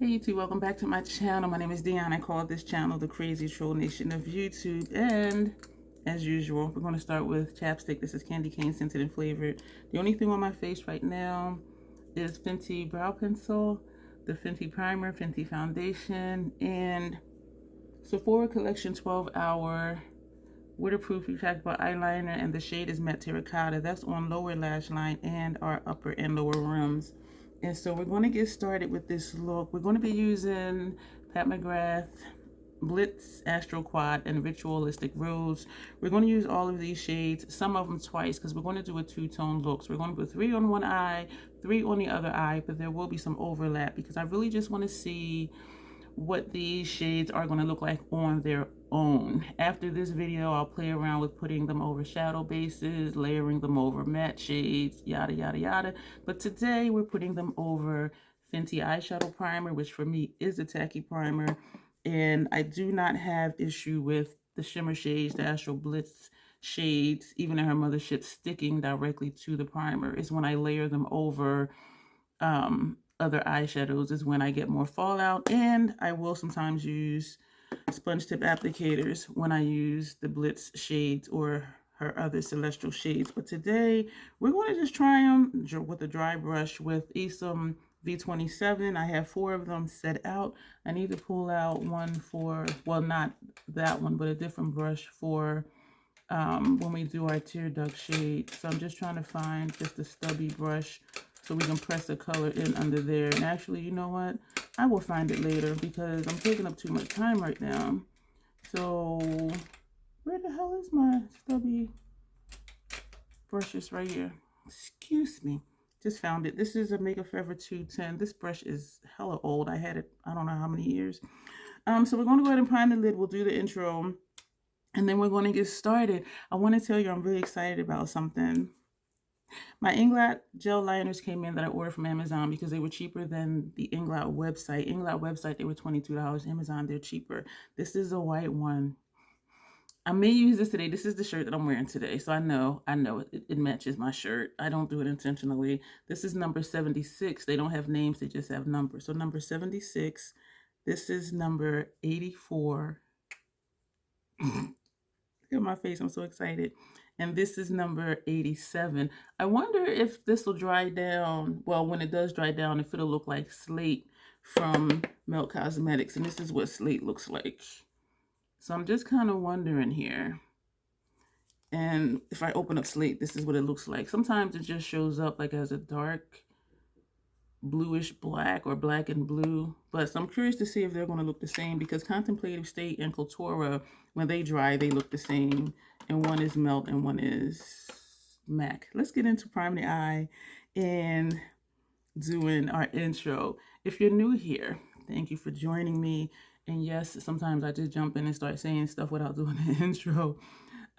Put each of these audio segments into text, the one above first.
Hey YouTube, welcome back to my channel. My name is Dion. I call this channel the Crazy Troll Nation of YouTube. And as usual, we're going to start with chapstick. This is candy cane scented and flavored. The only thing on my face right now is Fenty brow pencil, the Fenty primer, Fenty foundation, and Sephora Collection 12-hour waterproof retractable eyeliner, and the shade is Matte Terracotta. That's on lower lash line and our upper and lower rims. And so we're going to get started with this look. We're going to be using Pat McGrath Blitz Astral Quad and Ritualistic Rose. We're going to use all of these shades, some of them twice, because we're going to do a two-tone look. So we're going to put 3 on one eye, 3 on the other eye, but there will be some overlap because I really just want to see what these shades are going to look like on their own. After this video, I'll play around with putting them over shadow bases, layering them over matte shades, yada yada yada. But today we're putting them over Fenty eyeshadow primer, which for me is a tacky primer. And I do not have issue with the shimmer shades, the Astral Blitz shades, even in her mothership, sticking directly to the primer. It's when I layer them over other eyeshadows is when I get more fallout. And I will sometimes use sponge tip applicators when I use the Blitz shades or her other celestial shades. But today we're going to just try them with a dry brush with Esom V27. I have 4 of them set out. I need to pull out one for, well, not that one, but a different brush for when we do our tear duct shade. So I'm just trying to find just a stubby brush so we can press the color in under there. And actually, you know what? I will find it later because I'm taking up too much time right now. So where the hell is my stubby brushes? Right here. Excuse me. Just found it. This is a Makeup Forever 210. This brush is hella old. I had it, I don't know how many years. So we're going to go ahead and prime the lid. We'll do the intro. And then we're going to get started. I want to tell you I'm really excited about something. My Inglot gel liners came in that I ordered from Amazon because they were cheaper than the Inglot website. Inglot website, they were $22. Amazon, they're cheaper. This is a white one. I may use this today. This is the shirt that I'm wearing today. So I know it matches my shirt. I don't do it intentionally. This is number 76. They don't have names. They just have numbers. So number 76. This is number 84. Look at my face. I'm so excited. And this is number 87. I wonder if this will dry down. Well, when it does dry down, if it'll look like Slate from Melt Cosmetics. And this is what Slate looks like. So I'm just kind of wondering here. And if I open up Slate, this is what it looks like. Sometimes it just shows up like as a dark bluish black or black and blue. But so I'm curious to see if they're going to look the same because Contemplative State and Cultura, when they dry, they look the same. And one is Melt and one is MAC. Let's get into priming the eye and doing our intro. If you're new here, thank you for joining me. And yes, sometimes I just jump in and start saying stuff without doing an intro.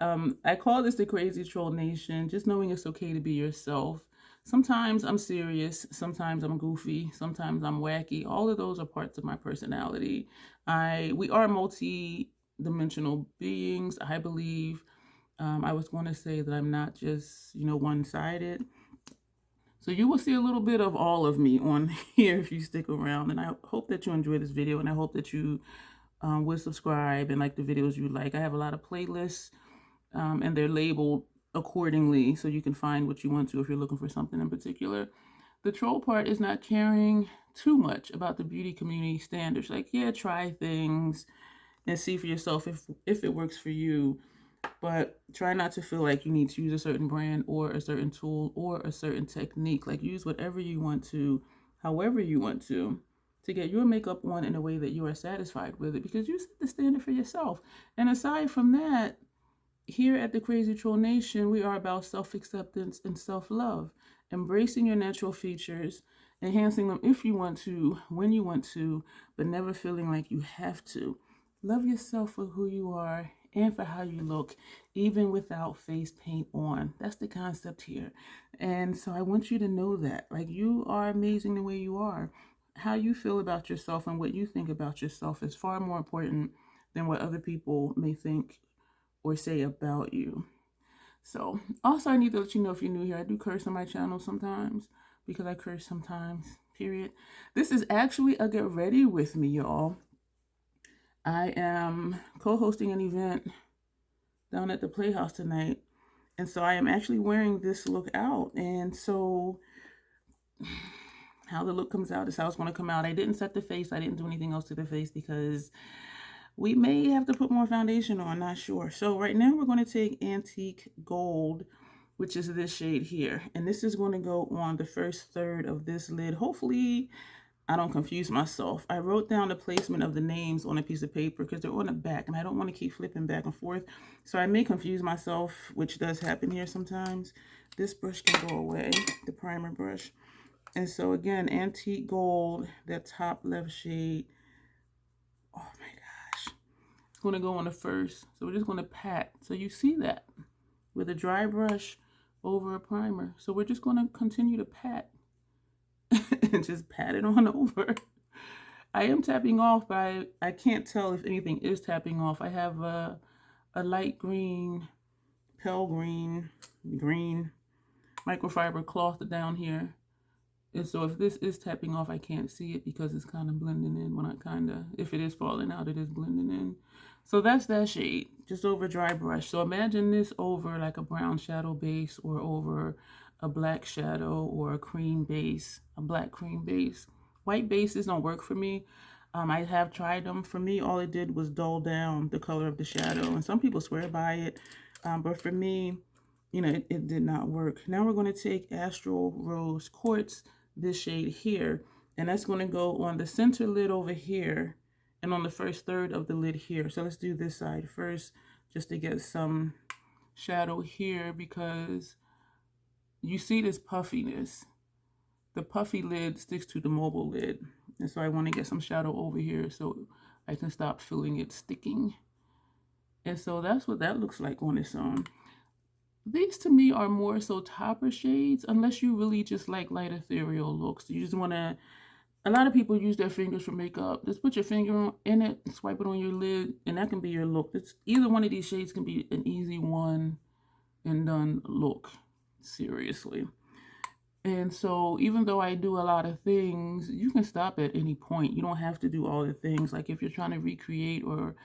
I call this the Crazy Troll Nation, just knowing it's okay to be yourself. Sometimes I'm serious, sometimes I'm goofy, sometimes I'm wacky. All of those are parts of my personality. We are multi-dimensional beings, I believe. I was going to say that I'm not just, one-sided. So you will see a little bit of all of me on here if you stick around. And I hope that you enjoy this video, and I hope that you will subscribe and like the videos you like. I have a lot of playlists, and they're labeled accordingly so you can find what you want to if you're looking for something in particular. The troll part is not caring too much about the beauty community standards. Like, yeah, try things and see for yourself if it works for you. But try not to feel like you need to use a certain brand or a certain tool or a certain technique. Like, use whatever you want to, however you want to get your makeup on in a way that you are satisfied with it, because you set the standard for yourself. And aside from that, here at the Crazy Troll Nation, we are about self-acceptance and self-love, embracing your natural features, enhancing them if you want to, when you want to, but never feeling like you have to. Love yourself for who you are and for how you look, even without face paint on. That's the concept here. And so I want you to know that, like, you are amazing the way you are. How you feel about yourself and what you think about yourself is far more important than what other people may think or say about you. So also, I need to let you know, if you're new here, I do curse on my channel sometimes because I curse sometimes. period. This is actually a get ready with me, y'all. I am co-hosting an event down at the Playhouse tonight. And so I am actually wearing this look out. And so how the look comes out is how it's going to come out. I didn't set the face. I didn't do anything else to the face because we may have to put more foundation on, not sure. So right now we're going to take Antique Gold, which is this shade here. And this is going to go on the first third of this lid. Hopefully I don't confuse myself. I wrote down the placement of the names on a piece of paper because they're on the back and I don't want to keep flipping back and forth. So I may confuse myself, which does happen here sometimes. This brush can go away, the primer brush. And so again, Antique Gold, that top left shade. Oh my gosh. It's going to go on the first. So we're just going to pat. So you see that with a dry brush over a primer. So we're just going to continue to pat. And just pat it on over. I am tapping off, but I can't tell if anything is tapping off. I have a light green, pale green microfiber cloth down here. And so if this is tapping off, I can't see it because it's kind of blending in when if it is falling out, it is blending in. So that's that shade, just over dry brush. So imagine this over like a brown shadow base or over a black shadow or a cream base, a black cream base. White bases don't work for me. I have tried them. For me, all it did was dull down the color of the shadow. And some people swear by it. But for me, you know, it did not work. Now we're going to take Astral Rose Quartz, this shade here. And that's going to go on the center lid over here and on the first third of the lid here. So let's do this side first just to get some shadow here because you see this puffiness. The puffy lid sticks to the mobile lid. And so I want to get some shadow over here so I can stop feeling it sticking. And so that's what that looks like on its own. These to me are more so topper shades, unless you really just like light ethereal looks. You just want to, a lot of people use their fingers for makeup. Just put your finger in it, swipe it on your lid, and that can be your look. Either one of these shades can be an easy one and done look. Seriously. And so even though I do a lot of things, you can stop at any point. You don't have to do all the things. Like if you're trying to recreate or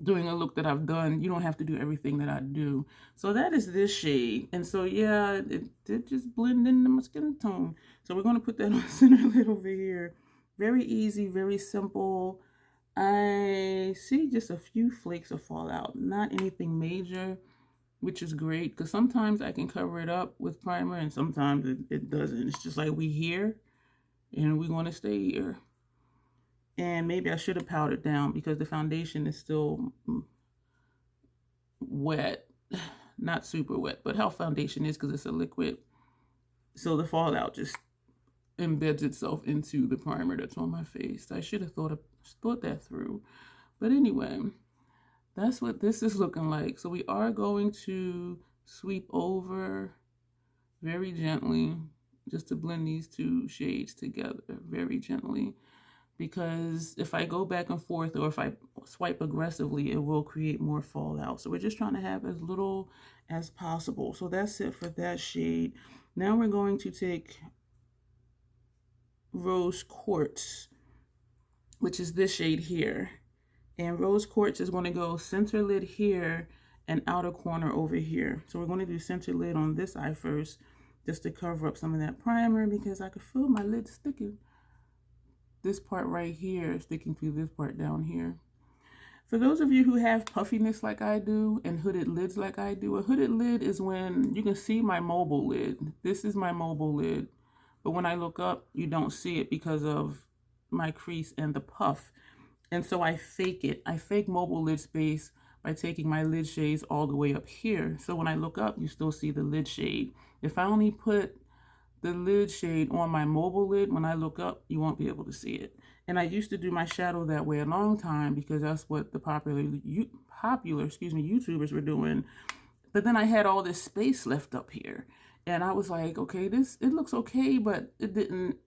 doing a look that I've done, you don't have to do everything that I do. So that is this shade. And so yeah, it did just blend into my skin tone. So we're going to put that on the center lid over here. Very easy, very simple. I see just a few flakes of fallout, not anything major, which is great because sometimes I can cover it up with primer and sometimes it doesn't. It's just like we here and we're going to stay here. And maybe I should have powdered down because the foundation is still wet. Not super wet, but how foundation is because it's a liquid. So the fallout just embeds itself into the primer that's on my face. I should have thought that through. But anyway, that's what this is looking like. So we are going to sweep over very gently just to blend these two shades together very gently. Because if I go back and forth or if I swipe aggressively, it will create more fallout. So we're just trying to have as little as possible. So that's it for that shade. Now we're going to take Rose Quartz, which is this shade here. And Rose Quartz is going to go center lid here and outer corner over here. So we're going to do center lid on this eye first, just to cover up some of that primer because I could feel my lid sticking. This part right here is sticking to this part down here. For those of you who have puffiness like I do and hooded lids like I do, a hooded lid is when you can see my mobile lid. This is my mobile lid. But when I look up, you don't see it because of my crease and the puff. And so I fake it. I fake mobile lid space by taking my lid shades all the way up here. So when I look up, you still see the lid shade. If I only put the lid shade on my mobile lid, when I look up, you won't be able to see it. And I used to do my shadow that way a long time because that's what the popular YouTubers were doing. But then I had all this space left up here. And I was like, okay, it looks okay, but it didn't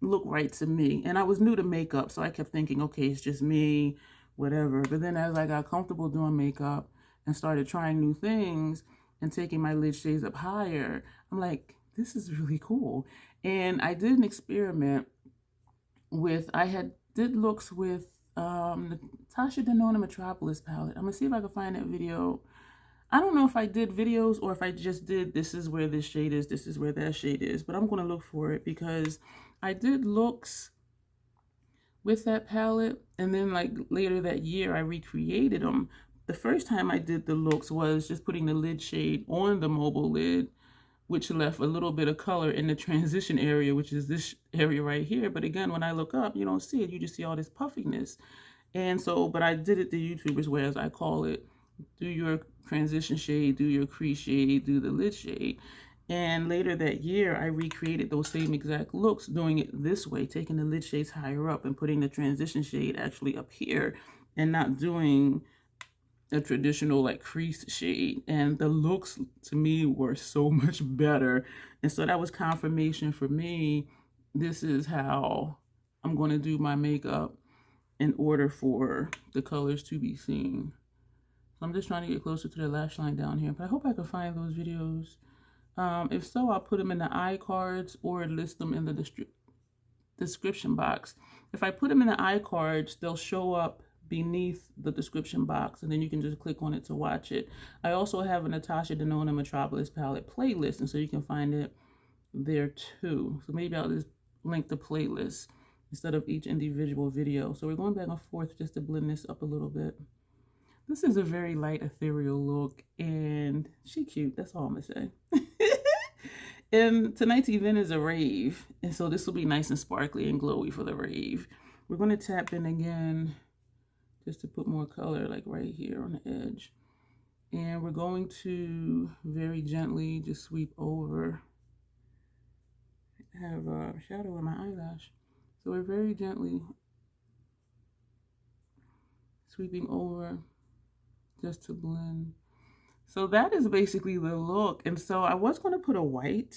look right to me. And I was new to makeup, so I kept thinking, okay, it's just me, whatever. But then as I got comfortable doing makeup and started trying new things and taking my lid shades up higher, I'm like, this is really cool. And I did an experiment with, did looks with the Tasha Denona Metropolis palette. I'm gonna see if I can find that video. I don't know if I did videos or if I just did, this is where this shade is, this is where that shade is, but I'm gonna look for it because I did looks with that palette, and then like later that year I recreated them. The first time I did the looks was just putting the lid shade on the mobile lid, which left a little bit of color in the transition area, which is this area right here. But again, when I look up, you don't see it. You just see all this puffiness. And so, but I did it the YouTubers way, as I call it. Do your transition shade, do your crease shade, do the lid shade. And later that year, I recreated those same exact looks, doing it this way, taking the lid shades higher up and putting the transition shade actually up here and not doing a traditional like crease shade. And the looks to me were so much better. And so that was confirmation for me. This is how I'm going to do my makeup in order for the colors to be seen. So I'm just trying to get closer to the lash line down here, but I hope I can find those videos. If so, I'll put them in the iCards or list them in the description box. If I put them in the iCards, they'll show up beneath the description box, and then you can just click on it to watch it. I also have a Natasha Denona Metropolis palette playlist, and so you can find it there too. So maybe I'll just link the playlist instead of each individual video. So we're going back and forth just to blend this up a little bit. This is a very light, ethereal look, and she cute. That's all I'm gonna say. And tonight's event is a rave, and so this will be nice and sparkly and glowy for the rave. We're gonna tap in again just to put more color, like right here on the edge. And we're going to very gently just sweep over. I have a shadow in my eyelash. So we're very gently sweeping over just to blend. So that is basically the look. And so I was going to put a white.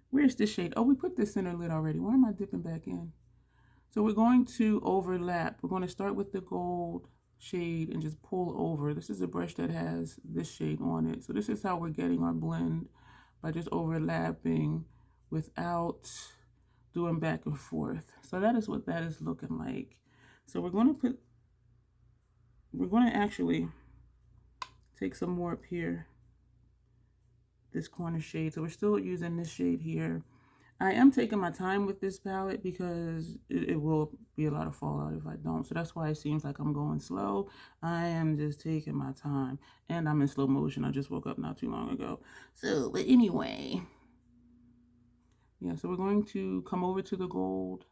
Where's this shade? Oh, we put this center lid already. Why am I dipping back in? So we're going to overlap. We're going to start with the gold shade and just pull over. This is a brush that has this shade on it. So this is how we're getting our blend, by just overlapping without doing back and forth. So that is what that is looking like. So we're going to actually take some more up here, this corner shade. So we're still using this shade here. I am taking my time with this palette because it will be a lot of fallout if I don't. So that's why it seems like I'm going slow. I am just taking my time, and I'm in slow motion. I just woke up not too long ago. So, but anyway, yeah, so we're going to come over to the gold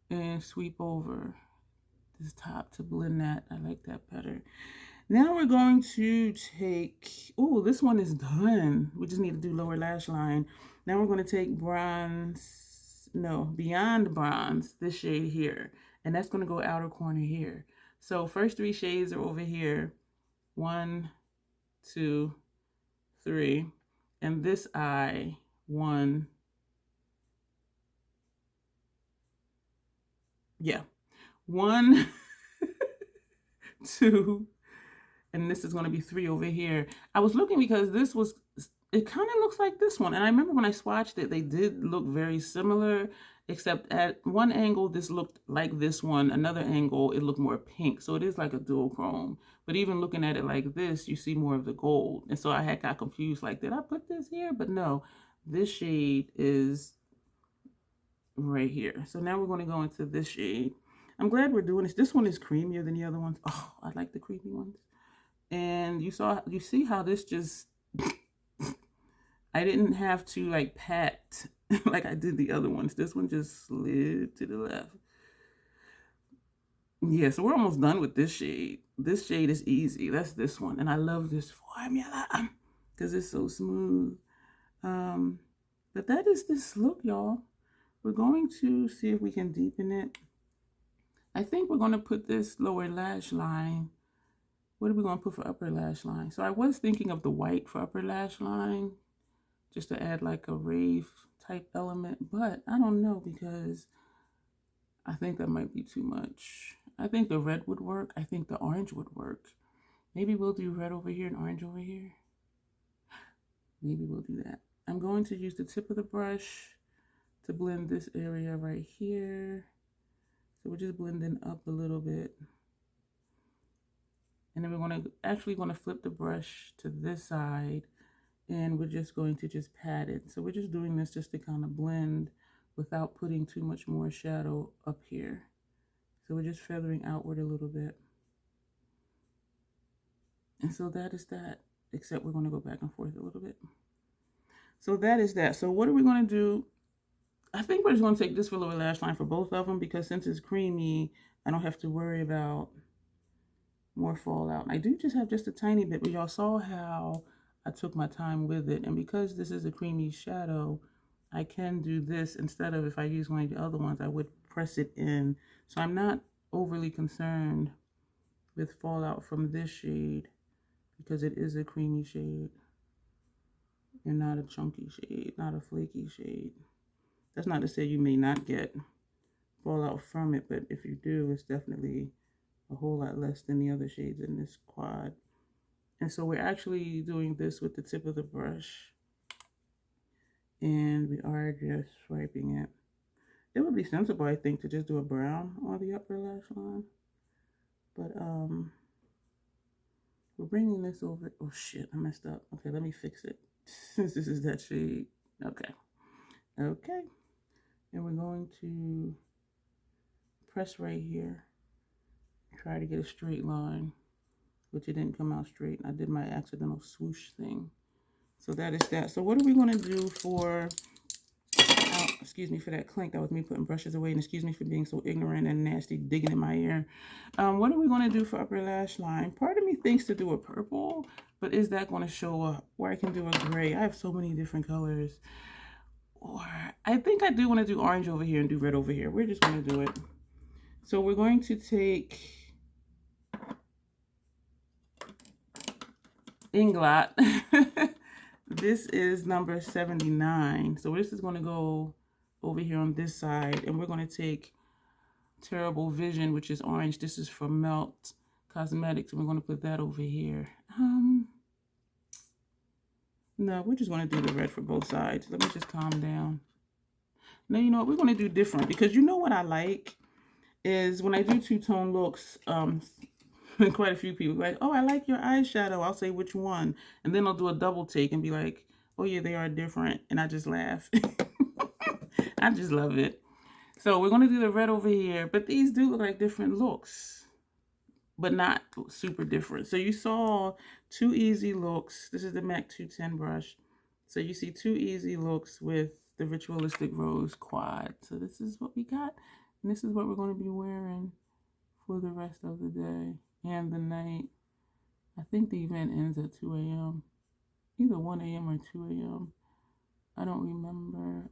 and sweep over this top to blend that. I like that better. Now we're going to take, oh, this one is done. We just need to do lower lash line. Now we're going to take bronze, no, beyond bronze, this shade here. And that's going to go outer corner here. So first three shades are over here. 1, 2, 3. And this eye, 1. Yeah. 1, 2, and this is going to be 3 over here. I was looking because this was, it kind of looks like this one. And I remember when I swatched it, they did look very similar, except at one angle, this looked like this one. Another angle, it looked more pink. So it is like a dual chrome. But even looking at it like this, you see more of the gold. And so I had got confused, like, did I put this here? But no, this shade is right here. So now we're going to go into this shade. I'm glad we're doing this. This one is creamier than the other ones. Oh, I like the creamy ones. And you see how this just, I didn't have to like pat like I did the other ones. This one just slid to the left. Yeah, so we're almost done with this shade. This shade is easy. That's this one. And I love this formula because it's so smooth. But that is this look, y'all. We're going to see if we can deepen it. I think we're going to put this lower lash line. What are we going to put for upper lash line? So I was thinking of the white for upper lash line, just to add like a rave type element, but I don't know because I think that might be too much. I think the red would work. I think the orange would work. Maybe we'll do red over here and orange over here. Maybe we'll do that. I'm going to use the tip of the brush to blend this area right here. So we're just blending up a little bit. And then we're actually going to flip the brush to this side, and we're just going to just pat it. So we're just doing this just to kind of blend without putting too much more shadow up here. So we're just feathering outward a little bit. And so that is that, except we're going to go back and forth a little bit. So that is that. So what are we going to do? I think we're just going to take this for lower lash line for both of them, because since it's creamy, I don't have to worry about more fallout. I do just have just a tiny bit, but y'all saw how I took my time with it. And because this is a creamy shadow, I can do this instead of, if I use one of the other ones, I would press it in. So I'm not overly concerned with fallout from this shade because it is a creamy shade and not a chunky shade, not a flaky shade. That's not to say you may not get fallout from it, but if you do, it's definitely a whole lot less than the other shades in this quad. And so we're actually doing this with the tip of the brush, and we are just swiping it. It would be sensible, I think, to just do a brown on the upper lash line, but we're bringing this over. Oh shit, I messed up. Okay, let me fix it since this is that shade. Okay, and we're going to press right here, try to get a straight line, which it didn't come out straight. I did my accidental swoosh thing. So that is that. So what are we going to do for, excuse me for that clink. That was me putting brushes away, and excuse me for being so ignorant and nasty digging in my ear. What are we going to do for upper lash line? Part of me thinks to do a purple, but is that going to show up? Or I can do a gray. I have so many different colors. Or I think I do want to do orange over here and do red over here. We're just going to do it. So we're going to take Inglot. This is number 79. So this is going to go over here on this side, and we're going to take Terrible Vision, which is orange. This is from Melt Cosmetics, and we're going to put that over here. No, we're just going to do the red for both sides. Let me just calm down. Now, you know what? We're going to do different, because you know what I like is when I do two-tone looks, quite a few people like, oh, I like your eyeshadow. I'll say which one. And then I'll do a double take and be like, oh yeah, they are different. And I just laugh. I just love it. So we're going to do the red over here. But these do look like different looks, but not super different. So you saw two easy looks. This is the MAC 210 brush. So you see two easy looks with the Ritualistic Rose quad. So this is what we got. And this is what we're going to be wearing for the rest of the day and the night. I think the event ends at 2 a.m. Either 1 a.m. or 2 a.m. I don't remember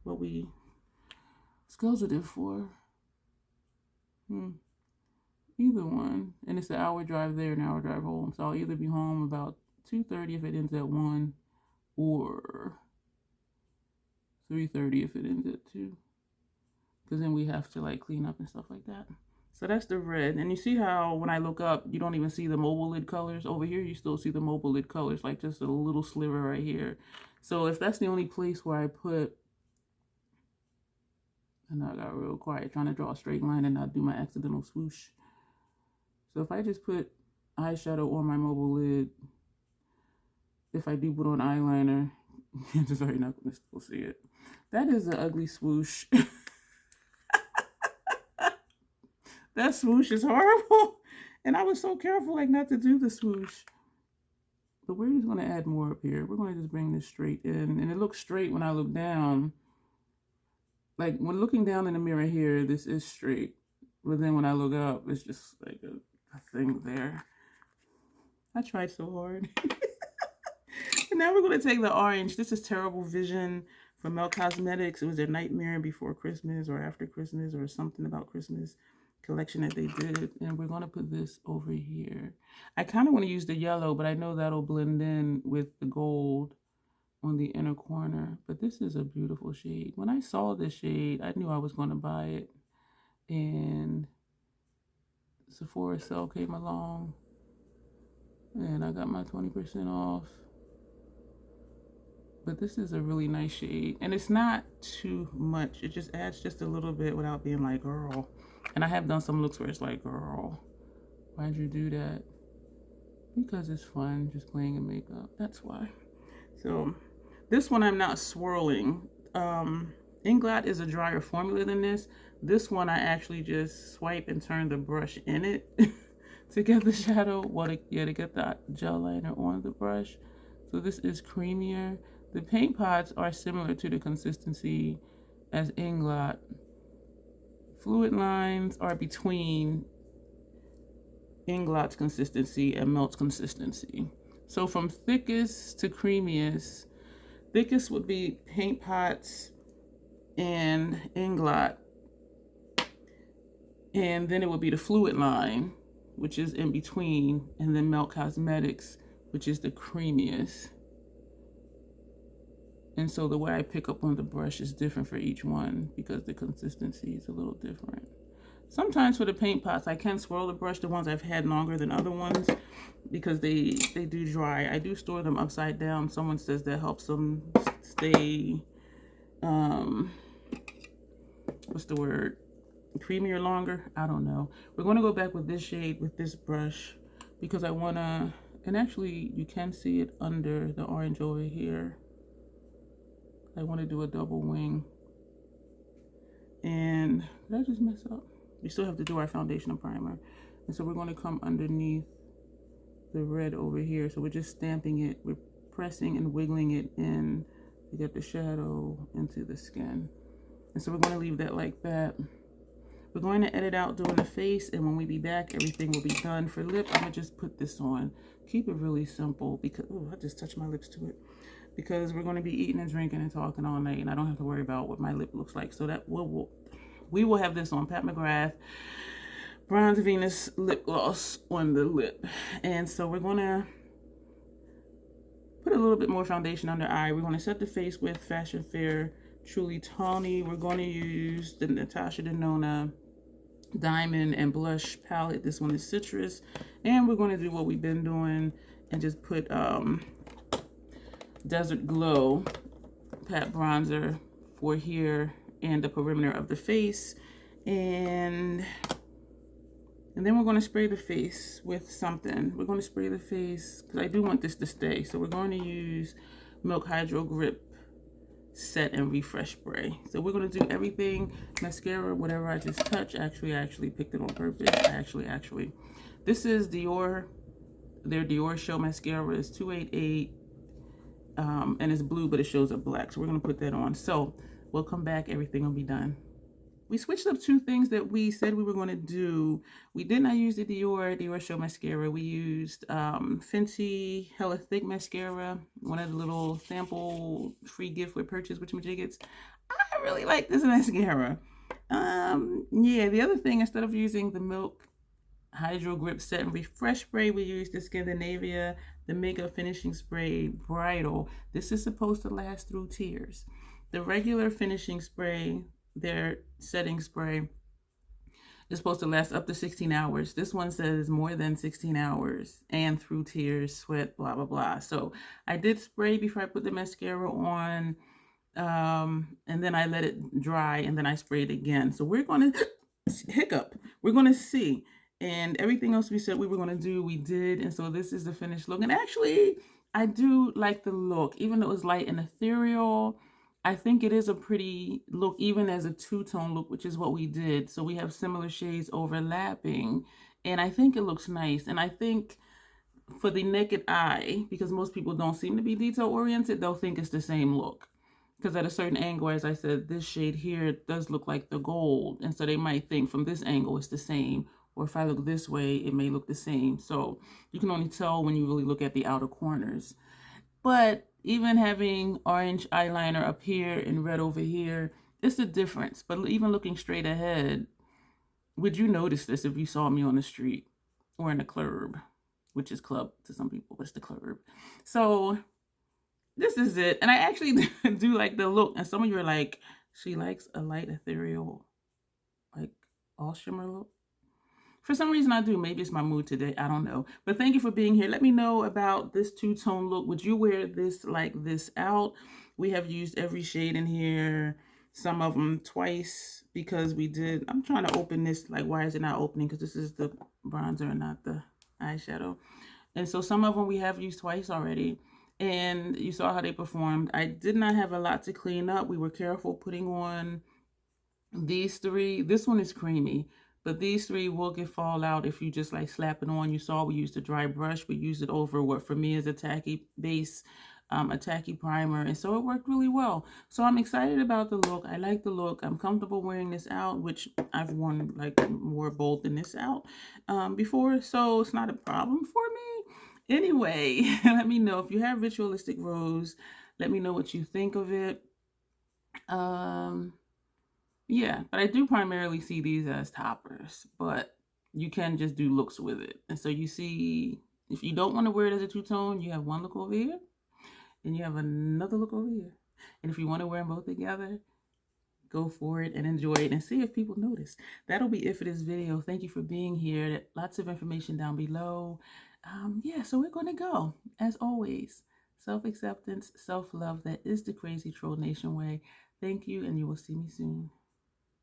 what we scheduled it for. Either one. And it's an hour drive there, an hour drive home. So I'll either be home about 2:30 if it ends at 1, or 3:30 if it ends at 2. Because then we have to like clean up and stuff like that. So that's the red. And you see how when I look up, you don't even see the mobile lid colors. Over here, you still see the mobile lid colors, like just a little sliver right here. So if that's the only place where I put, and I got real quiet trying to draw a straight line and not do my accidental swoosh. So if I just put eyeshadow on my mobile lid, if I do put on eyeliner, you're just already not going to still see it. That is an ugly swoosh. That swoosh is horrible. And I was so careful like not to do the swoosh. But we're just going to add more up here. We're going to just bring this straight in. And it looks straight when I look down. Like when looking down in the mirror here, this is straight. But then when I look up, it's just like a thing there. I tried so hard. And now we're going to take the orange. This is Terrible Vision from Melt Cosmetics. It was their Nightmare Before Christmas or After Christmas or something about Christmas collection that they did. And we're going to put this over here. I kind of want to use the yellow, but I know that'll blend in with the gold on the inner corner. But this is a beautiful shade. When I saw this shade, I knew I was going to buy it. And Sephora sale came along, and I got my 20% off. but this is a really nice shade, and it's not too much. It just adds just a little bit without being like, girl. And I have done some looks where it's like, girl, why'd you do that? Because it's fun just playing in makeup. That's why. So this one I'm not swirling. Inglot is a drier formula than this. This one I actually just swipe and turn the brush in it to get the shadow. To get the gel liner on the brush. So this is creamier. The paint pots are similar to the consistency as Inglot. Fluid lines are between Inglot's consistency and Melt's consistency. So from thickest to creamiest, thickest would be paint pots and Inglot, and then it would be the fluid line, which is in between, and then Melt Cosmetics, which is the creamiest. And so the way I pick up on the brush is different for each one because the consistency is a little different. Sometimes for the paint pots, I can swirl the brush, the ones I've had longer than other ones, because they do dry. I do store them upside down. Someone says that helps them stay, what's the word? Creamier longer? I don't know. We're going to go back with this shade with this brush because I want to, and actually you can see it under the orange over here. I want to do a double wing. And did I just mess up? We still have to do our foundation and primer. And so we're going to come underneath the red over here. So we're just stamping it. We're pressing and wiggling it in to get the shadow into the skin. And so we're going to leave that like that. We're going to edit out doing the face, and when we be back, everything will be done. For lip, I'm going to just put this on. Keep it really simple because, oh, I just touched my lips to it. Because we're going to be eating and drinking and talking all night, and I don't have to worry about what my lip looks like. So that we will have this on Pat McGrath Bronze Venus lip gloss on the lip. And so we're going to put a little bit more foundation under eye. We're going to set the face with Fashion Fair Truly Tawny. We're going to use the Natasha Denona Diamond and Blush palette. This one is Citrus. And we're going to do what we've been doing and just put Desert Glow Pat Bronzer for here and the perimeter of the face. And then we're going to spray the face with something. We're going to spray the face because I do want this to stay. So we're going to use Milk Hydro Grip Set and Refresh Spray. So we're going to do everything. Mascara, whatever I just touched. Actually, I actually picked it on purpose. Actually. This is Dior. Their Dior Show Mascara is 288. And it's blue, but it shows up black. So we're going to put that on. So we'll come back. Everything will be done. We switched up two things that we said we were going to do. We did not use the Dior Show Mascara. We used Fenty Hella Thick Mascara, one of the little sample free gift with purchase with Majiggets. I really like this mascara. Yeah, the other thing, instead of using the Milk Hydro Grip Set and Refresh Spray, we used the Scandinavia, the Makeup Finishing Spray Bridal. This is supposed to last through tears. The regular finishing spray, their setting spray, is supposed to last up to 16 hours. This one says more than 16 hours and through tears, sweat, blah, blah, blah. So I did spray before I put the mascara on, and then I let it dry, and then I sprayed again. So we're going to hiccup. We're going to see. And everything else we said we were going to do, we did. And so this is the finished look. And actually, I do like the look. Even though it's light and ethereal, I think it is a pretty look, even as a two-tone look, which is what we did. So we have similar shades overlapping. And I think it looks nice. And I think for the naked eye, because most people don't seem to be detail-oriented, they'll think it's the same look. Because at a certain angle, as I said, this shade here does look like the gold. And so they might think from this angle it's the same. Or if I look this way, it may look the same. So you can only tell when you really look at the outer corners. But even having orange eyeliner up here and red over here, it's a difference. But even looking straight ahead, would you notice this if you saw me on the street or in a club, which is club to some people, but it's the club. So this is it. And I actually do like the look. And some of you are like, she likes a light ethereal, like all shimmer look. For some reason I do. Maybe it's my mood today. I don't know. But thank you for being here. Let me know about this two-tone look. Would you wear this like this out? We have used every shade in here. Some of them twice because we did. I'm trying to open this. Like, why is it not opening? Because this is the bronzer and not the eyeshadow. And so some of them we have used twice already. And you saw how they performed. I did not have a lot to clean up. We were careful putting on these three. This one is creamy, but these three will get fallout if you just like slap it on. You saw we used a dry brush. We used it over what for me is a tacky base, a tacky primer, and so it worked really well. So I'm excited about the look. I like the look. I'm comfortable wearing this out, which I've worn like more bold than this out before, so it's not a problem for me. Anyway, let me know if you have Ritualistic Rose. Let me know what you think of it. Yeah, but I do primarily see these as toppers, but you can just do looks with it. And so you see, if you don't want to wear it as a two-tone, you have one look over here, and you have another look over here. And if you want to wear them both together, go for it and enjoy it and see if people notice. That'll be it for this video. Thank you for being here. Lots of information down below. Yeah, so we're going to go. As always, self-acceptance, self-love. That is the Crazy Troll Nation way. Thank you, and you will see me soon.